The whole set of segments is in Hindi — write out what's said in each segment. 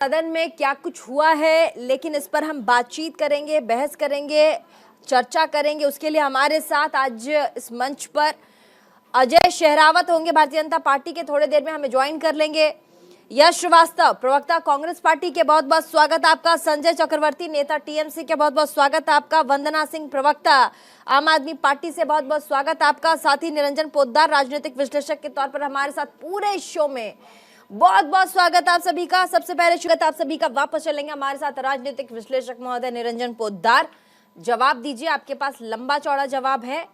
सदन में क्या कुछ हुआ है, लेकिन इस पर हम बातचीत करेंगे, बहस करेंगे, चर्चा करेंगे। उसके लिए हमारे साथ आज इस मंच पर अजय शेरावत होंगे भारतीय जनता पार्टी के, थोड़ी देर में हमें ज्वाइन कर लेंगे। यश श्रीवास्तव प्रवक्ता कांग्रेस पार्टी के, बहुत बहुत स्वागत आपका। संजय चक्रवर्ती नेता टीएमसी के, बहुत बहुत स्वागत आपका। वंदना सिंह प्रवक्ता आम आदमी पार्टी से, बहुत बहुत स्वागत आपका। साथ ही निरंजन पोद्दार राजनीतिक विश्लेषक के तौर पर हमारे साथ पूरे शो में, बहुत बहुत स्वागत आप सभी का। सबसे पहले स्वागत आप सभी का। वापस चलेंगे हमारे साथ राजनीतिक विश्लेषक महोदय निरंजन पोद्दार। जवाब दीजिए, आपके पास लंबा चौड़ा जवाब है।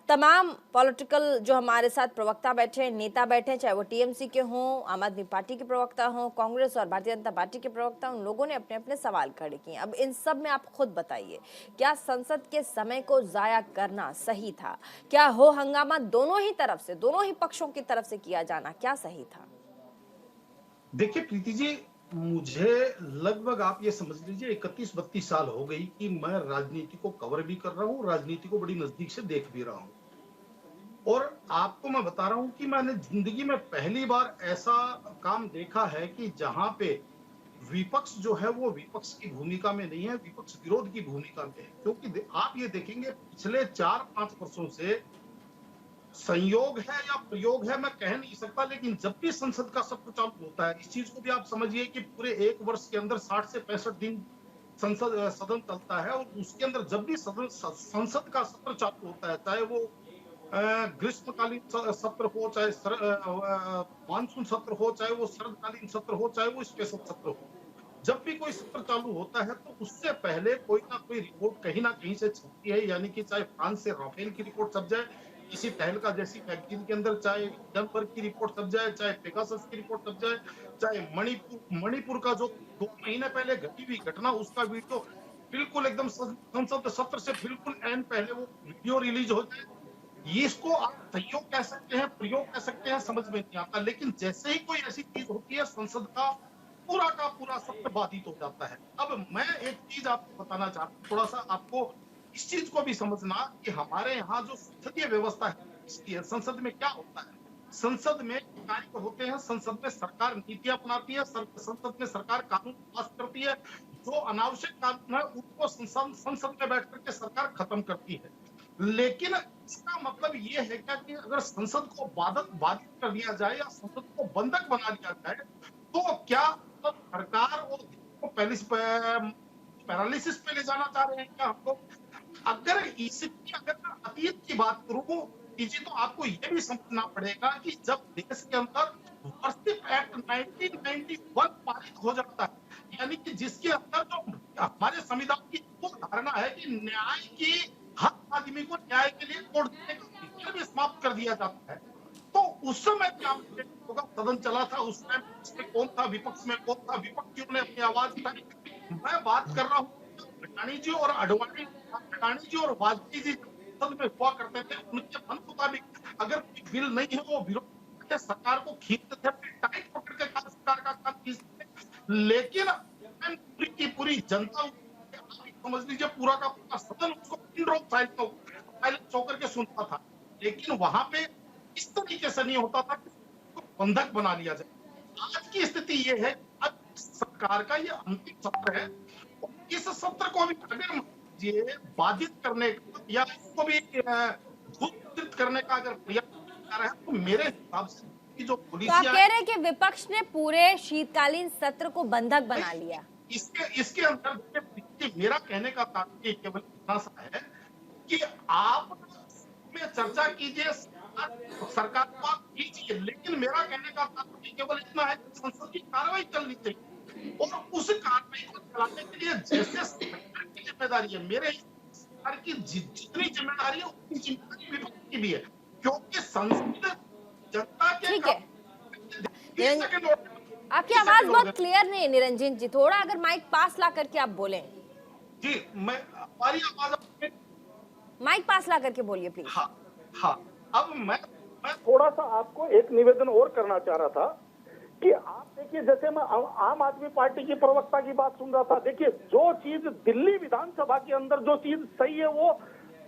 तमाम पॉलिटिकल जो हमारे साथ प्रवक्ता बैठे हैं, नेता बैठे हैं, चाहे वो टीएमसी के हों, आम आदमी पार्टी के प्रवक्ता हों, कांग्रेस और भारतीय जनता पार्टी के प्रवक्ता, उन लोगों ने अपने अपने सवाल खड़े किए। अब इन सब में आप खुद बताइए, क्या संसद के समय को जाया करना सही था? क्या हो हंगामा दोनों ही तरफ से, दोनों ही पक्षों की तरफ से किया जाना क्या सही था? देखिए प्रीति जी, मुझे लगभग आप ये समझ लीजिए 31-32 साल हो गई कि मैं राजनीति को कवर भी कर रहा हूँ, राजनीति को बड़ी नजदीक से देख भी रहा हूँ। और आपको मैं बता रहा हूँ कि मैंने जिंदगी में पहली बार ऐसा काम देखा है कि जहां पे विपक्ष जो है वो विपक्ष की भूमिका में नहीं है, विपक्ष विरोध की भूमिका में है। क्योंकि आप ये देखेंगे पिछले 4-5 वर्षों से संयोग है या प्रयोग है मैं कह नहीं सकता, लेकिन जब भी संसद का सत्र चालू होता है, इस चीज को भी आप समझिए कि पूरे एक वर्ष के अंदर 60 से 65 दिन सदन चलता है, और उसके अंदर जब भी संसद का सत्र चालू होता है, चाहे वो ग्रीष्मकालीन सत्र हो, चाहे मानसून सत्र हो, चाहे वो शरदकालीन सत्र हो, चाहे वो स्पेशल सत्र हो, जब भी कोई सत्र चालू होता है तो उससे पहले कोई ना कोई रिपोर्ट कहीं ना कहीं से छपती है। यानी कि चाहे फ्रांस से राफेल की रिपोर्ट छप जाए किसी तहलका जैसी मैगजीन के अंदर, चाहे हिंडनबर्ग की रिपोर्ट छप जाए, चाहे पेगासस की रिपोर्ट छप जाए, चाहे मणिपुर का जो 2 महीने पहले घटी हुई घटना उसका वीडियो बिल्कुल एकदम संसद सत्र से बिल्कुल एंड पहले वो वीडियो रिलीज हो जाए। ये इसको आप सहयोग कह सकते हैं, प्रयोग कह सकते हैं, समझ में नहीं आता। लेकिन जैसे ही कोई ऐसी चीज होती है, संसद का पूरा सत्र बाधित हो जाता है। अब मैं एक चीज आपको बताना चाहता हूँ, थोड़ा सा आपको इस चीज को भी समझना कि हमारे यहाँ जो संसदीय व्यवस्था है, संसद में क्या होता है। संसद में कार्य होते हैं, संसद में सरकार नीतियां बनाती है, संसद में सरकार कानून पास करती है, जो अनावश्यक कानून है उनको संसद में बैठ करके सरकार खत्म करती है। लेकिन इसका मतलब ये है क्या कि अगर संसद को बाधित कर दिया जाए या संसद को बंधक बना दिया जाए, तो क्या मतलब सरकार और पैरालिसिस पे ले जाना चाह रहे हैं क्या हम लोग? अगर अतीत की बात करूं जी, तो आपको ये भी समझना पड़ेगा कि जब देश के अंदर वर्षिप एक्ट 1991 पारित हो जाता है, यानी कि जिसके अंदर जो हमारे संविधान की वो धारणा है कि न्याय की, हर आदमी को न्याय के लिए कोर्ट देने का अधिकार भी समाप्त कर दिया जाता है, तो उस समय क्या होगा? सदन चला था उस टाइम, उसमें कौन था विपक्ष में, कौन था विपक्षियों ने अपनी आवाज उठाई। मैं बात कर रहा हूँ अडानी जी और वाजपेयी जी सदन में हुआ करते थे, उनके मन मुताबिक अगर बिल नहीं है वो विरोध सरकार को खींचते थे, टाइट पकड़ के सरकार का काम खींचते थे। लेकिन पूरी की पूरी जनता, समझ लीजिए पूरा का पूरा सदन उसको साइलेंस होकर के सुनता था। लेकिन वहां पे इस तरीके से नहीं होता था कि बंधक बना लिया जाए। आज की स्थिति ये है, आज सरकार का ये अंतिम सत्र है, इस सत्र को भी अगर बाधित करने का या इसको भी करने का अगर प्रयास कर रहे हैं, तो मेरे हिसाब से जो पुलिस, तो आप कह रहे हैं कि विपक्ष ने पूरे शीतकालीन सत्र को बंधक बना लिया? इसके अंदर मेरा कहने का तात्पर्य केवल इतना सा है कि आप में चर्चा कीजिए, सरकार को आप कीजिए, लेकिन मेरा कहने का तात्पर्य केवल इतना है कि संसद की कार्रवाई चलनी चाहिए, और उस कार्रवाई को चलाने के लिए जैसे सरकार की जिम्मेदारी है, मेरे सरकार की जितनी जिम्मेदारी है उतनी जिम्मेदारी विपक्ष की भी है, क्योंकि संसद जनता के ठीक है। आपकी आवाज बहुत क्लियर नहीं है निरंजन जी, थोड़ा अगर माइक पास ला करके आप बोलें। जी, हमारी आवाज माइक पास ला करके बोलिए प्लीज। हाँ। अब मैं थोड़ा सा आपको एक निवेदन और करना चाह रहा था कि आप देखिए, जैसे मैं आम आदमी पार्टी की प्रवक्ता की बात सुन रहा था, देखिए जो चीज दिल्ली विधानसभा के अंदर जो चीज सही है, वो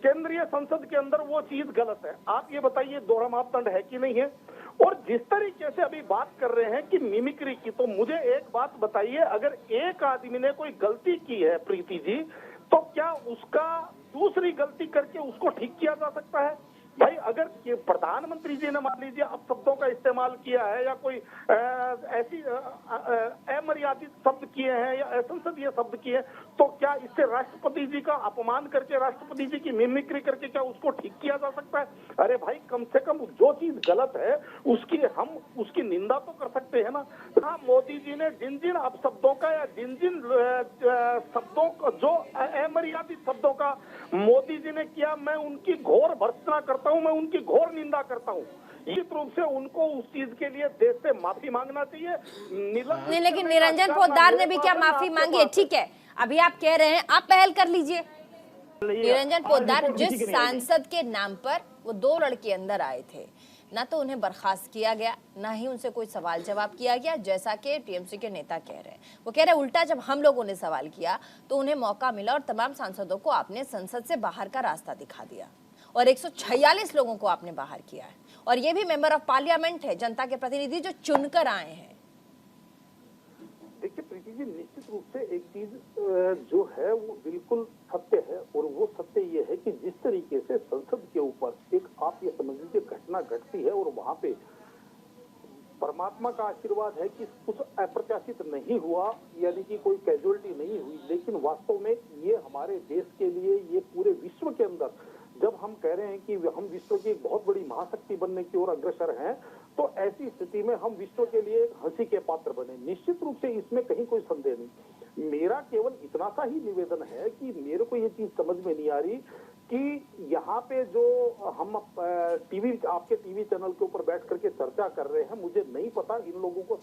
केंद्रीय संसद के अंदर वो चीज गलत है। आप ये बताइए दोहरा मापदंड है कि नहीं है? और जिस तरीके से अभी बात कर रहे हैं कि मिमिक्री की, तो मुझे एक बात बताइए, अगर एक आदमी ने कोई गलती की है प्रीति जी, तो क्या उसका दूसरी गलती करके उसको ठीक किया जा सकता है? भाई अगर प्रधानमंत्री जी ने मान लीजिए अपशब्दों का इस्तेमाल किया है या कोई ऐसी अमर्यादित शब्द किए हैं या असंसदीय शब्द किए हैं, तो क्या इससे राष्ट्रपति जी का अपमान करके, राष्ट्रपति जी की मिमिक्री करके क्या उसको ठीक किया जा सकता है? अरे भाई कम से कम जो चीज गलत है हम उसकी निंदा तो कर सकते हैं ना। हाँ, मोदी जी ने जिन जिन अपशब्दों का या जिन जिन शब्दों का, जो अमर्यादित शब्दों का मोदी जी ने किया, मैं उनकी घोर भर्त्सना करता हूं, मैं उनकी घोर निंदा करता हूं। निश्चित रूप से उनको उस चीज के लिए देश से माफी मांगना चाहिए। नहीं, लेकिन निरंजन पोद्दार ने भी क्या माफी मांगी है? ठीक है, अभी आप कह रहे हैं, आप पहल कर लीजिए। निरंजन पोद्दार, जिस सांसद के नाम पर वो 2 लड़के अंदर आए थे, ना तो उन्हें बर्खास्त किया गया, ना ही उनसे कोई सवाल जवाब किया गया, जैसा कि टीएमसी के नेता कह रहे हैं। वो कह रहे हैं उल्टा, जब हम लोगों ने सवाल किया तो उन्हें मौका मिला और तमाम सांसदों को आपने संसद से बाहर का रास्ता दिखा दिया और 146 लोगों को आपने बाहर किया है, और ये भी मेंबर ऑफ पार्लियामेंट है, जनता के प्रतिनिधि जो चुनकर आए हैं। देखिए प्रीति जी, निश्चित रूप से एक चीज जो है वो बिल्कुल सत्य है, और वो सत्य ये है कि जिस तरीके से संसद के ऊपर एक, आप ये समझ लीजिए, घटना घटती है और वहां पे परमात्मा का आशीर्वाद है कि कुछ अप्रत्याशित नहीं हुआ, यानी कि कोई कैजुअलिटी नहीं हुई, लेकिन वास्तव में ये हमारे देश के लिए, ये पूरे विश्व के अंदर, जब हम कह रहे हैं कि हम विश्व की एक बहुत बड़ी महाशक्ति बनने की ओर अग्रसर हैं, तो ऐसी स्थिति में हम विश्व के लिए एक हंसी के पात्र बने। निश्चित रूप से इसमें कहीं कोई संदेह नहीं। मेरा केवल इतना सा ही निवेदन है कि मेरे को ये चीज समझ में नहीं आ रही कि यहाँ पे जो हम आपके टीवी चैनल के ऊपर बैठ करके चर्चा कर रहे हैं, मुझे नहीं पता इन लोगों को,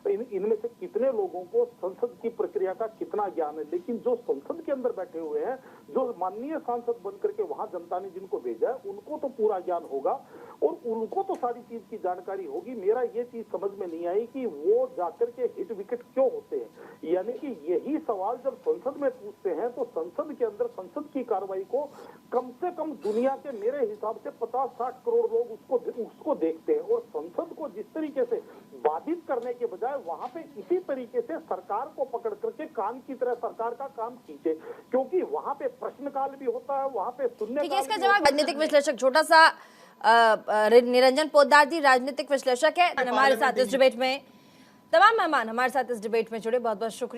इनमें से कितने लोगों को संसद की प्रक्रिया का कितना ज्ञान है, लेकिन जो संसद के अंदर बैठे हुए हैं, जो माननीय सांसद बन करके वहां जनता ने जिनको भेजा है, उनको तो पूरा ज्ञान होगा और उनको तो सारी चीज की जानकारी होगी। मेरा ये चीज समझ में नहीं आई कि वो जाकर के हिट विकेट क्यों होते हैं। यानी कि यही सवाल जब संसद में पूछते हैं, तो संसद के अंदर संसद की कार्रवाई को कम से कम दुनिया के मेरे हिसाब से 50-60 करोड़ लोग उसको देखते हैं, और संसद को जिस तरीके से बाधित करने के बजाय वहां पे इसी तरीके से सरकार को पकड़ करके कान की तरह सरकार का काम खींचे, क्योंकि वहां पे प्रश्नकाल भी होता है, वहां पे सुनने का। इसका जवाब राजनीतिक विश्लेषक, छोटा सा निरंजन पोद्दार जी राजनीतिक विश्लेषक है हमारे साथ इस डिबेट में, तमाम मेहमान हमारे साथ इस डिबेट में जुड़े, बहुत बहुत शुक्रिया।